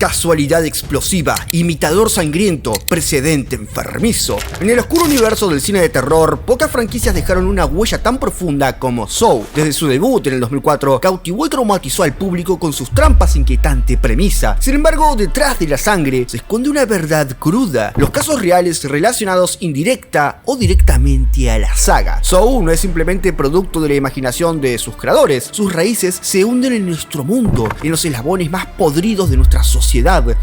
Casualidad explosiva, imitador sangriento, precedente enfermizo. En el oscuro universo del cine de terror, pocas franquicias dejaron una huella tan profunda como Saw. Desde su debut en el 2004, cautivó y traumatizó al público con sus trampas e inquietante premisa. Sin embargo, detrás de la sangre se esconde una verdad cruda, los casos reales relacionados indirecta o directamente a la saga. Saw no es simplemente producto de la imaginación de sus creadores, sus raíces se hunden en nuestro mundo, en los eslabones más podridos de nuestra sociedad.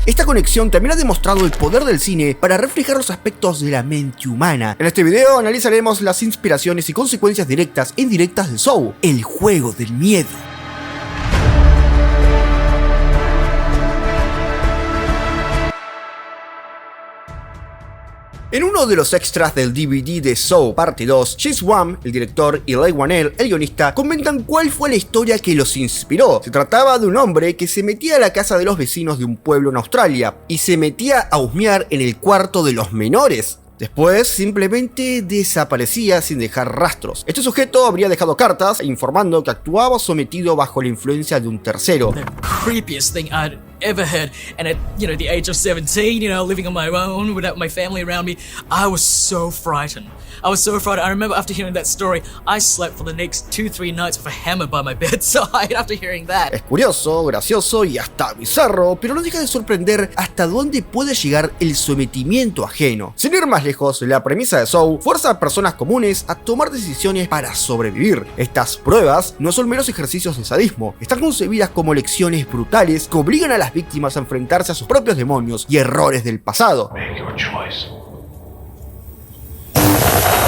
Esta conexión también ha demostrado el poder del cine para reflejar los aspectos de la mente humana. En este video analizaremos las inspiraciones y consecuencias directas e indirectas de Saw, el juego del miedo. En uno de los extras del DVD de Saw Parte 2, James Wan, el director, y Leigh Whannell, el guionista, comentan cuál fue la historia que los inspiró. Se trataba de un hombre que se metía a la casa de los vecinos de un pueblo en Australia y se metía a husmear en el cuarto de los menores. Después simplemente desaparecía sin dejar rastros. Este sujeto habría dejado cartas informando que actuaba sometido bajo la influencia de un tercero. The creepiest thing I'd ever heard, and at the age of 17, living on my own without my family around me, I was so frightened. I remember after hearing that story, I slept for the next 2-3 nights with a hammer by my bedside after hearing that. Es curioso, gracioso y hasta bizarro, pero no deja de sorprender hasta dónde puede llegar el sometimiento ajeno. Sin ir más lejos, la premisa de Saw fuerza a personas comunes a tomar decisiones para sobrevivir. Estas pruebas no son meros ejercicios de sadismo, están concebidas como lecciones brutales que obligan a las víctimas a enfrentarse a sus propios demonios y errores del pasado. Make your choice.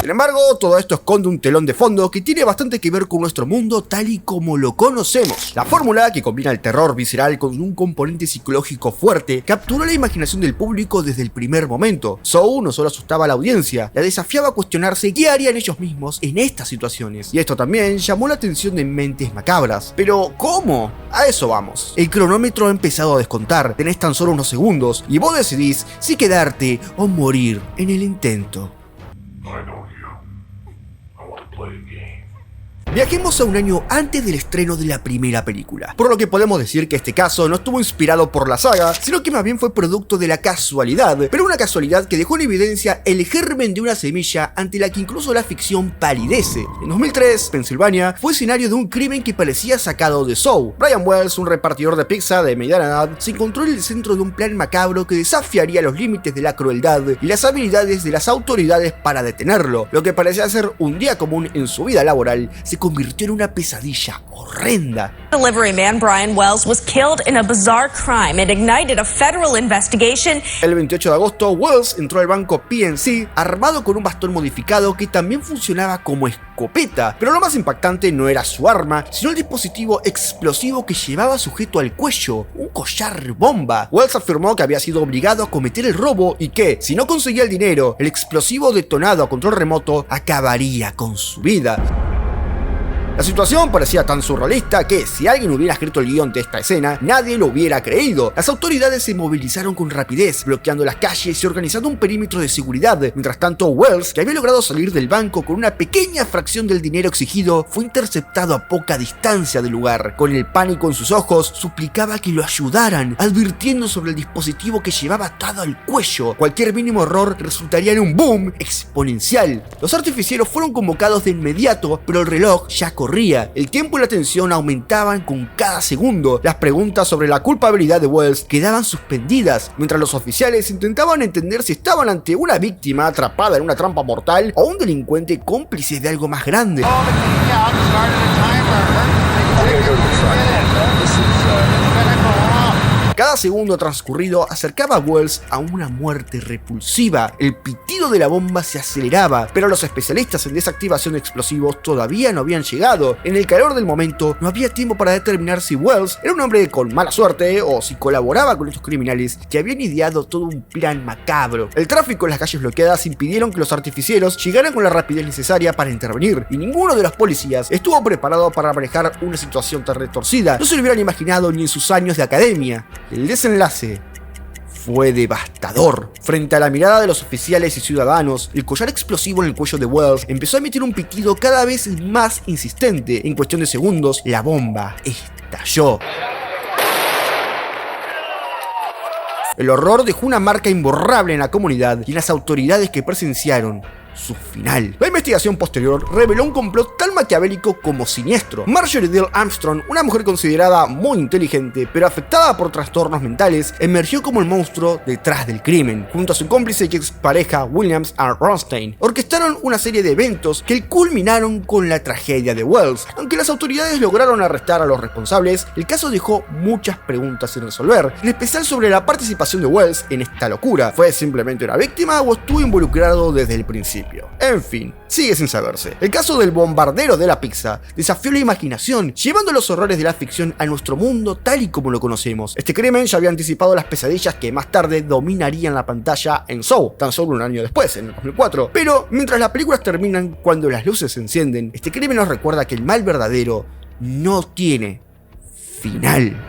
Sin embargo, todo esto esconde un telón de fondo que tiene bastante que ver con nuestro mundo tal y como lo conocemos. La fórmula, que combina el terror visceral con un componente psicológico fuerte, capturó la imaginación del público desde el primer momento. Saw no solo asustaba a la audiencia, la desafiaba a cuestionarse qué harían ellos mismos en estas situaciones. Y esto también llamó la atención de mentes macabras. Pero, ¿cómo? A eso vamos. El cronómetro ha empezado a descontar, tenés tan solo unos segundos, y vos decidís si quedarte o morir en el intento. I know you. I want to play a game. Viajemos a un año antes del estreno de la primera película, por lo que podemos decir que este caso no estuvo inspirado por la saga, sino que más bien fue producto de la casualidad, pero una casualidad que dejó en evidencia el germen de una semilla ante la que incluso la ficción palidece. En 2003, Pensilvania fue escenario de un crimen que parecía sacado de Saw. Brian Wells, un repartidor de pizza de mediana edad, se encontró en el centro de un plan macabro que desafiaría los límites de la crueldad y las habilidades de las autoridades para detenerlo. Lo que parecía ser un día común en su vida laboral se convirtió en una pesadilla horrenda. Delivery man Brian Wells was killed in a bizarre crime. It ignited a federal investigation. El 28 de agosto, Wells entró al banco PNC armado con un bastón modificado que también funcionaba como escopeta. Pero lo más impactante no era su arma, sino el dispositivo explosivo que llevaba sujeto al cuello, un collar bomba. Wells afirmó que había sido obligado a cometer el robo y que, si no conseguía el dinero, el explosivo detonado a control remoto acabaría con su vida. La situación parecía tan surrealista que, si alguien hubiera escrito el guión de esta escena, nadie lo hubiera creído. Las autoridades se movilizaron con rapidez, bloqueando las calles y organizando un perímetro de seguridad. Mientras tanto, Wells, que había logrado salir del banco con una pequeña fracción del dinero exigido, fue interceptado a poca distancia del lugar. Con el pánico en sus ojos, suplicaba que lo ayudaran, advirtiendo sobre el dispositivo que llevaba atado al cuello. Cualquier mínimo error resultaría en un boom exponencial. Los artificieros fueron convocados de inmediato, pero el reloj ya corría. El tiempo y la tensión aumentaban con cada segundo. Las preguntas sobre la culpabilidad de Wells quedaban suspendidas, mientras los oficiales intentaban entender si estaban ante una víctima atrapada en una trampa mortal o un delincuente cómplice de algo más grande. Cada segundo transcurrido acercaba a Wells a una muerte repulsiva. El pitido de la bomba se aceleraba, pero los especialistas en desactivación de explosivos todavía no habían llegado. En el calor del momento, no había tiempo para determinar si Wells era un hombre con mala suerte o si colaboraba con estos criminales que habían ideado todo un plan macabro. El tráfico en las calles bloqueadas impidieron que los artificieros llegaran con la rapidez necesaria para intervenir, y ninguno de los policías estuvo preparado para manejar una situación tan retorcida. No se lo hubieran imaginado ni en sus años de academia. El desenlace fue devastador. Frente a la mirada de los oficiales y ciudadanos, el collar explosivo en el cuello de Wells empezó a emitir un pitido cada vez más insistente. En cuestión de segundos, la bomba estalló. El horror dejó una marca imborrable en la comunidad y en las autoridades que presenciaron su final. La investigación posterior reveló un complot tan maquiavélico como siniestro. Marjorie Dale Armstrong, una mujer considerada muy inteligente pero afectada por trastornos mentales, emergió como el monstruo detrás del crimen. Junto a su cómplice y expareja Williams and Ronstein, orquestaron una serie de eventos que culminaron con la tragedia de Wells. Aunque las autoridades lograron arrestar a los responsables, el caso dejó muchas preguntas sin resolver, en especial sobre la participación de Wells en esta locura. ¿Fue simplemente una víctima o estuvo involucrado desde el principio? En fin, sigue sin saberse. El caso del bombardero de la pizza desafió la imaginación, llevando los horrores de la ficción a nuestro mundo tal y como lo conocemos. Este crimen ya había anticipado las pesadillas que más tarde dominarían la pantalla en Saw, tan solo un año después, en el 2004. Pero mientras las películas terminan cuando las luces se encienden, este crimen nos recuerda que el mal verdadero no tiene final.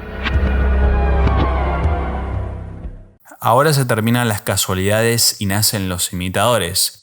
Ahora se terminan las casualidades y nacen los imitadores.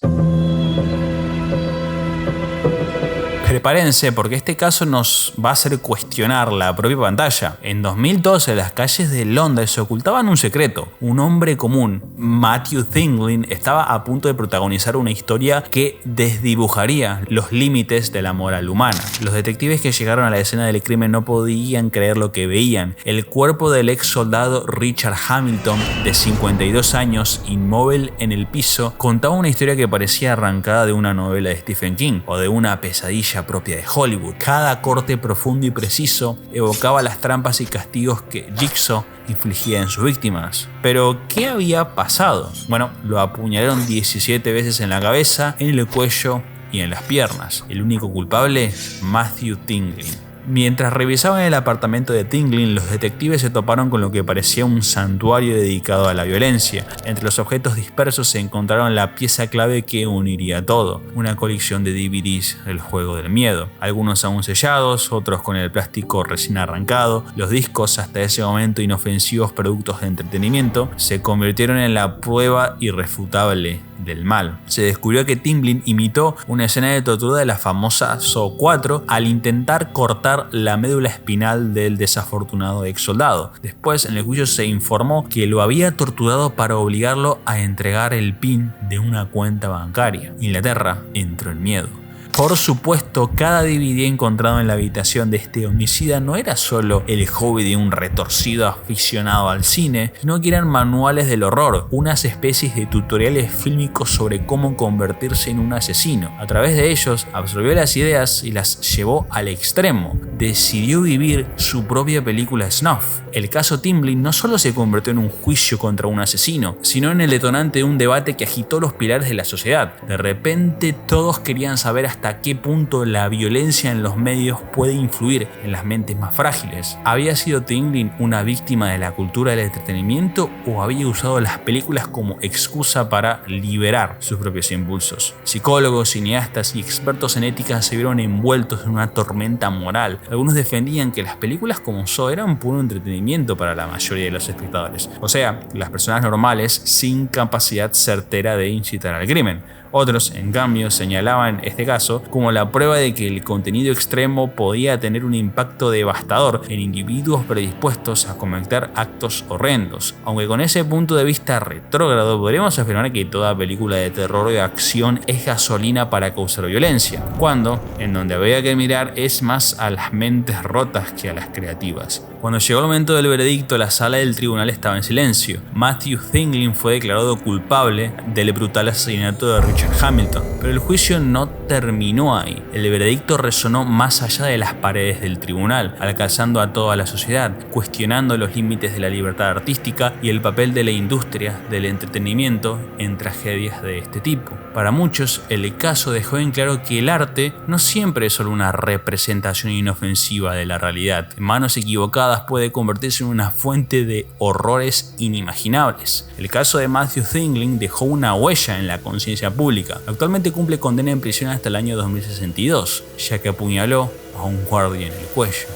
Prepárense porque este caso nos va a hacer cuestionar la propia pantalla. En 2012 las calles de Londres se ocultaban un secreto. Un hombre común, Matthew Tinglin, estaba a punto de protagonizar una historia que desdibujaría los límites de la moral humana. Los detectives que llegaron a la escena del crimen no podían creer lo que veían. El cuerpo del ex soldado Richard Hamilton, de 52 años, inmóvil en el piso, contaba una historia que parecía arrancada de una novela de Stephen King o de una pesadilla propia de Hollywood. Cada corte profundo y preciso evocaba las trampas y castigos que Jigsaw infligía en sus víctimas. Pero, ¿qué había pasado? Bueno, lo apuñalaron 17 veces en la cabeza, en el cuello y en las piernas. El único culpable, Matthew Tinglin. Mientras revisaban el apartamento de Tinglin, los detectives se toparon con lo que parecía un santuario dedicado a la violencia. Entre los objetos dispersos se encontraron la pieza clave que uniría todo, una colección de DVDs del juego del miedo. Algunos aún sellados, otros con el plástico recién arrancado. Los discos, hasta ese momento inofensivos productos de entretenimiento, se convirtieron en la prueba irrefutable del mal. Se descubrió que Tinglin imitó una escena de tortura de la famosa Saw 4 al intentar cortar la médula espinal del desafortunado ex soldado. Después, en el juicio se informó que lo había torturado para obligarlo a entregar el PIN de una cuenta bancaria. Inglaterra entró en miedo. Por supuesto, cada DVD encontrado en la habitación de este homicida no era solo el hobby de un retorcido aficionado al cine, sino que eran manuales del horror, unas especies de tutoriales fílmicos sobre cómo convertirse en un asesino. A través de ellos, absorbió las ideas y las llevó al extremo. Decidió vivir su propia película snuff. El caso Tinglin no solo se convirtió en un juicio contra un asesino, sino en el detonante de un debate que agitó los pilares de la sociedad. De repente, todos querían saber hasta qué punto la violencia en los medios puede influir en las mentes más frágiles. ¿Había sido Tinglin una víctima de la cultura del entretenimiento o había usado las películas como excusa para liberar sus propios impulsos? Psicólogos, cineastas y expertos en ética se vieron envueltos en una tormenta moral. Algunos defendían que las películas como Saw eran puro entretenimiento para la mayoría de los espectadores, o sea, las personas normales sin capacidad certera de incitar al crimen. Otros, en cambio, señalaban este caso como la prueba de que el contenido extremo podía tener un impacto devastador en individuos predispuestos a cometer actos horrendos. Aunque con ese punto de vista retrógrado podríamos afirmar que toda película de terror o de acción es gasolina para causar violencia, cuando en donde había que mirar es más a las mentes rotas que a las creativas. Cuando llegó el momento del veredicto, la sala del tribunal estaba en silencio. Matthew Tinglin fue declarado culpable del brutal asesinato de Richard Hamilton, pero el juicio no terminó ahí. El veredicto resonó más allá de las paredes del tribunal, alcanzando a toda la sociedad, cuestionando los límites de la libertad artística y el papel de la industria del entretenimiento en tragedias de este tipo. Para muchos, el caso dejó en claro que el arte no siempre es solo una representación inofensiva de la realidad. En manos equivocadas puede convertirse en una fuente de horrores inimaginables. El caso de Matthew Tinglin dejó una huella en la conciencia pública. Actualmente cumple condena en prisión hasta el año 2062, ya que apuñaló a un guardia en el cuello.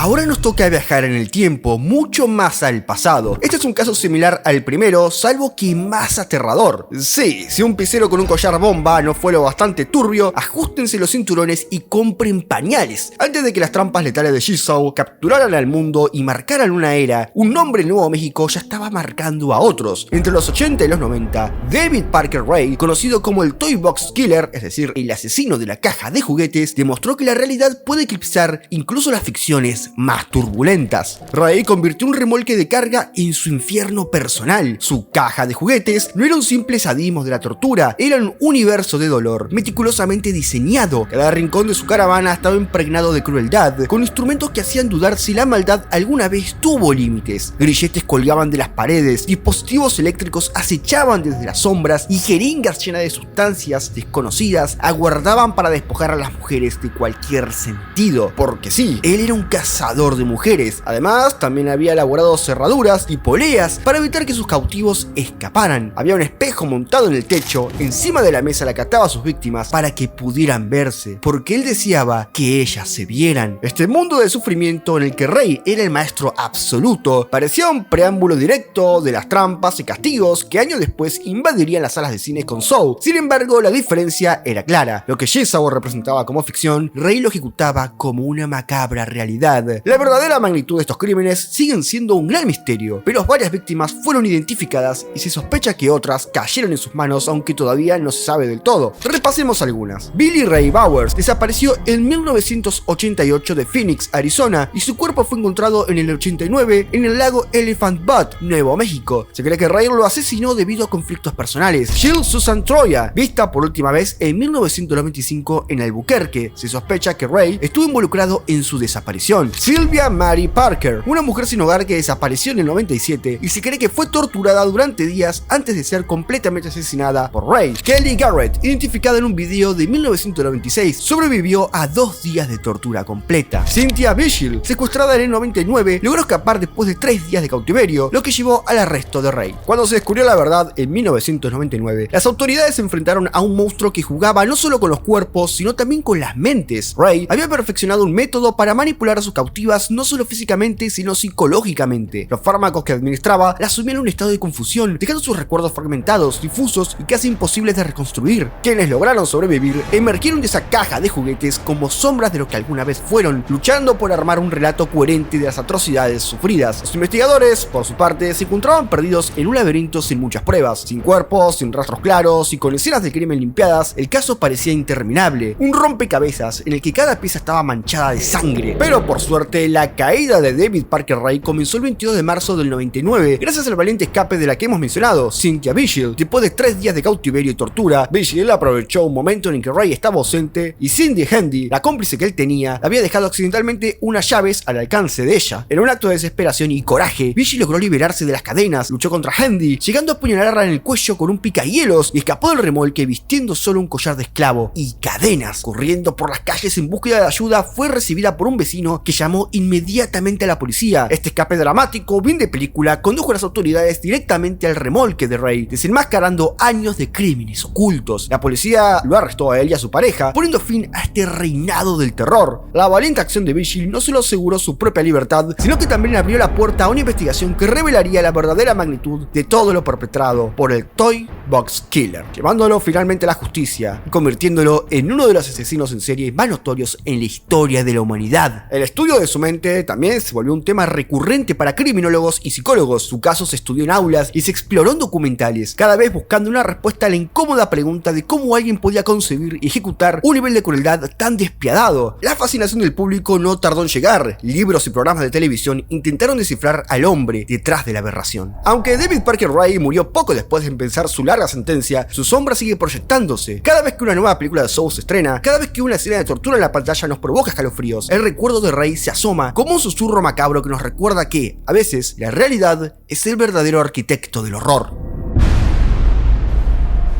Ahora nos toca viajar en el tiempo, mucho más al pasado. Este es un caso similar al primero, salvo que más aterrador. Sí, si un pisero con un collar bomba no fue lo bastante turbio, ajustense los cinturones y compren pañales. Antes de que las trampas letales de Jigsaw capturaran al mundo y marcaran una era, un hombre en Nuevo México ya estaba marcando a otros. Entre los 80 y los 90, David Parker Ray, conocido como el Toy Box Killer, es decir, el asesino de la caja de juguetes, demostró que la realidad puede eclipsar incluso las ficciones más turbulentas. Ray convirtió un remolque de carga en su infierno personal. Su caja de juguetes no era un simple sadismo de la tortura, era un universo de dolor meticulosamente diseñado. Cada rincón de su caravana estaba impregnado de crueldad, con instrumentos que hacían dudar si la maldad alguna vez tuvo límites. Grilletes colgaban de las paredes, dispositivos eléctricos acechaban desde las sombras y jeringas llenas de sustancias desconocidas aguardaban para despojar a las mujeres de cualquier sentido. Porque sí, él era un cazador de mujeres. Además, también había elaborado cerraduras y poleas para evitar que sus cautivos escaparan. Había un espejo montado en el techo, encima de la mesa la que ataba a sus víctimas para que pudieran verse, porque él deseaba que ellas se vieran. Este mundo de sufrimiento en el que Ray era el maestro absoluto parecía un preámbulo directo de las trampas y castigos que años después invadirían las salas de cine con Saw. Sin embargo, la diferencia era clara. Lo que Jigsaw representaba como ficción, Ray lo ejecutaba como una macabra realidad. La verdadera magnitud de estos crímenes siguen siendo un gran misterio, pero varias víctimas fueron identificadas y se sospecha que otras cayeron en sus manos, aunque todavía no se sabe del todo. Repasemos algunas. Billy Ray Bowers desapareció en 1988 de Phoenix, Arizona, y su cuerpo fue encontrado en el 89 en el lago Elephant Butte, Nuevo México. Se cree que Ray lo asesinó debido a conflictos personales. Jill Susan Troya, vista por última vez en 1995 en Albuquerque. Se sospecha que Ray estuvo involucrado en su desaparición. Sylvia Mary Parker, una mujer sin hogar que desapareció en el 97 y se cree que fue torturada durante días antes de ser completamente asesinada por Ray. Kelly Garrett, identificada en un video de 1996, sobrevivió a 2 días de tortura completa. Cynthia Vigil, secuestrada en el 99, logró escapar después de 3 días de cautiverio, lo que llevó al arresto de Ray. Cuando se descubrió la verdad en 1999, las autoridades se enfrentaron a un monstruo que jugaba no solo con los cuerpos, sino también con las mentes. Ray había perfeccionado un método para manipular a sus cautivas no solo físicamente, sino psicológicamente. Los fármacos que administraba las sumían en un estado de confusión, dejando sus recuerdos fragmentados, difusos y casi imposibles de reconstruir. Quienes lograron sobrevivir emergieron de esa caja de juguetes como sombras de lo que alguna vez fueron, luchando por armar un relato coherente de las atrocidades sufridas. Los investigadores, por su parte, se encontraban perdidos en un laberinto sin muchas pruebas, sin cuerpos, sin rastros claros y con escenas de crimen limpiadas. El caso parecía interminable, un rompecabezas en el que cada pieza estaba manchada de sangre. Pero por suerte, la caída de David Parker Ray comenzó el 22 de marzo del 99, gracias al valiente escape de la que hemos mencionado, Cynthia Vigil. Después de 3 días de cautiverio y tortura, Vigil aprovechó un momento en el que Ray estaba ausente y Cindy Handy, la cómplice que él tenía, había dejado accidentalmente unas llaves al alcance de ella. En un acto de desesperación y coraje, Vigil logró liberarse de las cadenas, luchó contra Handy, llegando a apuñalarla en el cuello con un picahielos y escapó del remolque vistiendo solo un collar de esclavo y cadenas. Corriendo por las calles en búsqueda de ayuda, fue recibida por un vecino que llamó inmediatamente a la policía. Este escape dramático, bien de película, condujo a las autoridades directamente al remolque de Ray, desenmascarando años de crímenes ocultos. La policía lo arrestó a él y a su pareja, poniendo fin a este reinado del terror. La valiente acción de Vigil no solo aseguró su propia libertad, sino que también abrió la puerta a una investigación que revelaría la verdadera magnitud de todo lo perpetrado por el Toy Box Killer, llevándolo finalmente a la justicia y convirtiéndolo en uno de los asesinos en serie más notorios en la historia de la humanidad. El estudio de su mente también se volvió un tema recurrente para criminólogos y psicólogos. Su caso se estudió en aulas y se exploró en documentales, cada vez buscando una respuesta a la incómoda pregunta de cómo alguien podía concebir y ejecutar un nivel de crueldad tan despiadado. La fascinación del público no tardó en llegar. Libros y programas de televisión intentaron descifrar al hombre detrás de la aberración. Aunque David Parker Ray murió poco después de empezar su larga sentencia, su sombra sigue proyectándose. Cada vez que una nueva película de Saw se estrena, cada vez que una escena de tortura en la pantalla nos provoca escalofríos, el recuerdo de Ray se asoma como un susurro macabro que nos recuerda que, a veces, la realidad es el verdadero arquitecto del horror.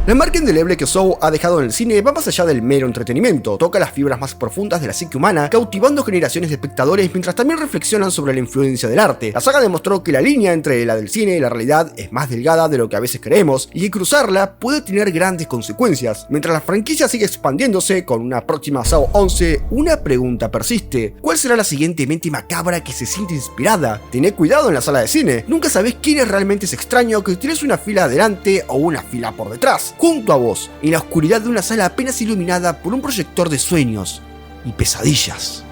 La marca indeleble que Saw ha dejado en el cine va más allá del mero entretenimiento, toca las fibras más profundas de la psique humana, cautivando generaciones de espectadores mientras también reflexionan sobre la influencia del arte. La saga demostró que la línea entre la del cine y la realidad es más delgada de lo que a veces creemos, y que cruzarla puede tener grandes consecuencias. Mientras la franquicia sigue expandiéndose con una próxima Saw 11, una pregunta persiste: ¿cuál será la siguiente mente macabra que se siente inspirada? Tened cuidado en la sala de cine, nunca sabés quién es realmente ese extraño que tienes una fila adelante o una fila por detrás, junto a vos, en la oscuridad de una sala apenas iluminada por un proyector de sueños y pesadillas.